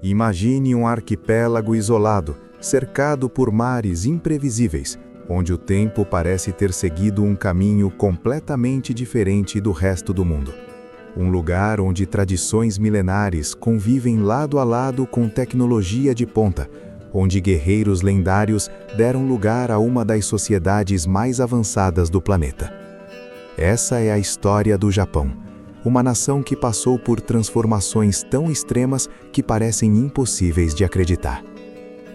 Imagine um arquipélago isolado, cercado por mares imprevisíveis, onde o tempo parece ter seguido um caminho completamente diferente do resto do mundo. Um lugar onde tradições milenares convivem lado a lado com tecnologia de ponta, onde guerreiros lendários deram lugar a uma das sociedades mais avançadas do planeta. Essa é a história do Japão, uma nação que passou por transformações tão extremas que parecem impossíveis de acreditar.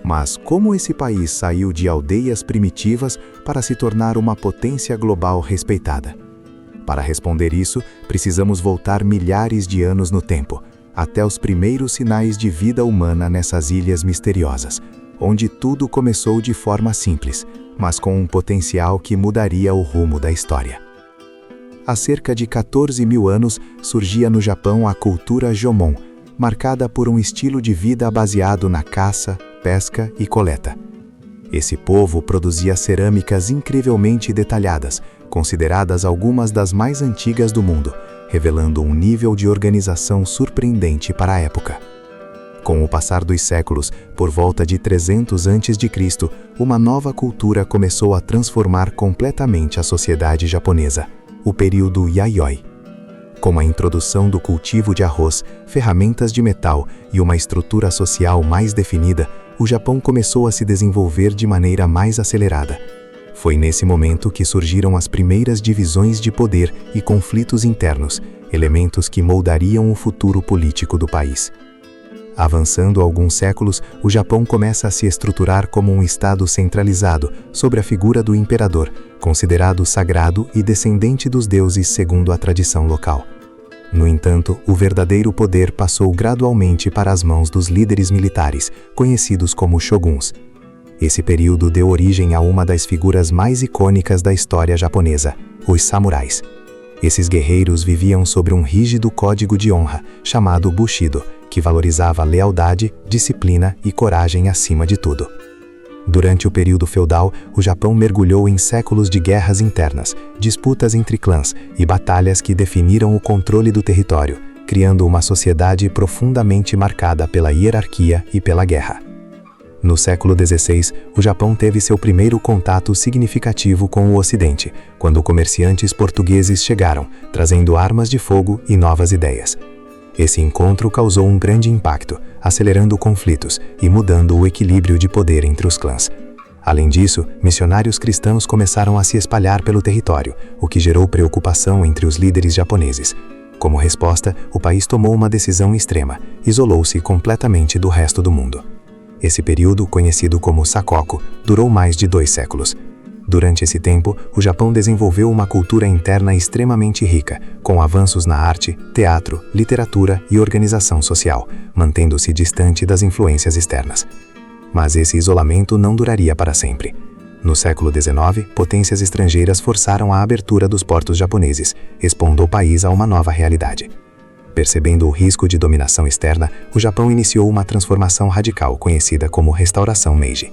Mas como esse país saiu de aldeias primitivas para se tornar uma potência global respeitada? Para responder isso, precisamos voltar milhares de anos no tempo, até os primeiros sinais de vida humana nessas ilhas misteriosas, onde tudo começou de forma simples, mas com um potencial que mudaria o rumo da história. Há cerca de 14 mil anos surgia no Japão a cultura Jomon, marcada por um estilo de vida baseado na caça, pesca e coleta. Esse povo produzia cerâmicas incrivelmente detalhadas, consideradas algumas das mais antigas do mundo, revelando um nível de organização surpreendente para a época. Com o passar dos séculos, por volta de 300 a.C., uma nova cultura começou a transformar completamente a sociedade japonesa, o período Yayoi. Com a introdução do cultivo de arroz, ferramentas de metal e uma estrutura social mais definida, o Japão começou a se desenvolver de maneira mais acelerada. Foi nesse momento que surgiram as primeiras divisões de poder e conflitos internos, elementos que moldariam o futuro político do país. Avançando alguns séculos, o Japão começa a se estruturar como um estado centralizado, sobre a figura do imperador, considerado sagrado e descendente dos deuses segundo a tradição local. No entanto, o verdadeiro poder passou gradualmente para as mãos dos líderes militares, conhecidos como shoguns. Esse período deu origem a uma das figuras mais icônicas da história japonesa, os samurais. Esses guerreiros viviam sobre um rígido código de honra, chamado Bushido, que valorizava lealdade, disciplina e coragem acima de tudo. Durante o período feudal, o Japão mergulhou em séculos de guerras internas, disputas entre clãs e batalhas que definiram o controle do território, criando uma sociedade profundamente marcada pela hierarquia e pela guerra. No século XVI, o Japão teve seu primeiro contato significativo com o Ocidente, quando comerciantes portugueses chegaram, trazendo armas de fogo e novas ideias. Esse encontro causou um grande impacto, acelerando conflitos e mudando o equilíbrio de poder entre os clãs. Além disso, missionários cristãos começaram a se espalhar pelo território, o que gerou preocupação entre os líderes japoneses. Como resposta, o país tomou uma decisão extrema: isolou-se completamente do resto do mundo. Esse período, conhecido como Sakoku, durou mais de 2 séculos. Durante esse tempo, o Japão desenvolveu uma cultura interna extremamente rica, com avanços na arte, teatro, literatura e organização social, mantendo-se distante das influências externas. Mas esse isolamento não duraria para sempre. No século XIX, potências estrangeiras forçaram a abertura dos portos japoneses, expondo o país a uma nova realidade. Percebendo o risco de dominação externa, o Japão iniciou uma transformação radical conhecida como Restauração Meiji.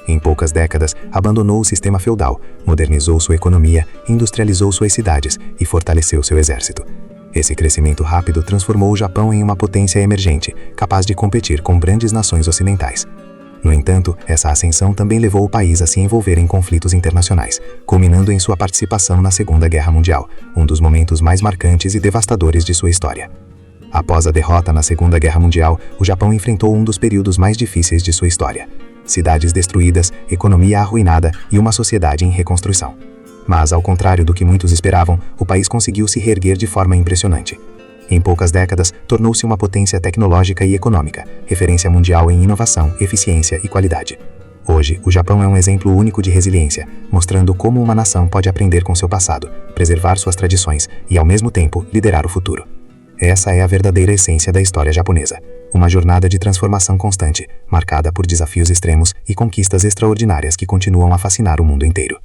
Em poucas décadas, abandonou o sistema feudal, modernizou sua economia, industrializou suas cidades e fortaleceu seu exército. Esse crescimento rápido transformou o Japão em uma potência emergente, capaz de competir com grandes nações ocidentais. No entanto, essa ascensão também levou o país a se envolver em conflitos internacionais, culminando em sua participação na Segunda Guerra Mundial, um dos momentos mais marcantes e devastadores de sua história. Após a derrota na Segunda Guerra Mundial, o Japão enfrentou um dos períodos mais difíceis de sua história. Cidades destruídas, economia arruinada e uma sociedade em reconstrução. Mas, ao contrário do que muitos esperavam, o país conseguiu se reerguer de forma impressionante. Em poucas décadas, tornou-se uma potência tecnológica e econômica, referência mundial em inovação, eficiência e qualidade. Hoje, o Japão é um exemplo único de resiliência, mostrando como uma nação pode aprender com seu passado, preservar suas tradições e, ao mesmo tempo, liderar o futuro. Essa é a verdadeira essência da história japonesa. Uma jornada de transformação constante, marcada por desafios extremos e conquistas extraordinárias que continuam a fascinar o mundo inteiro.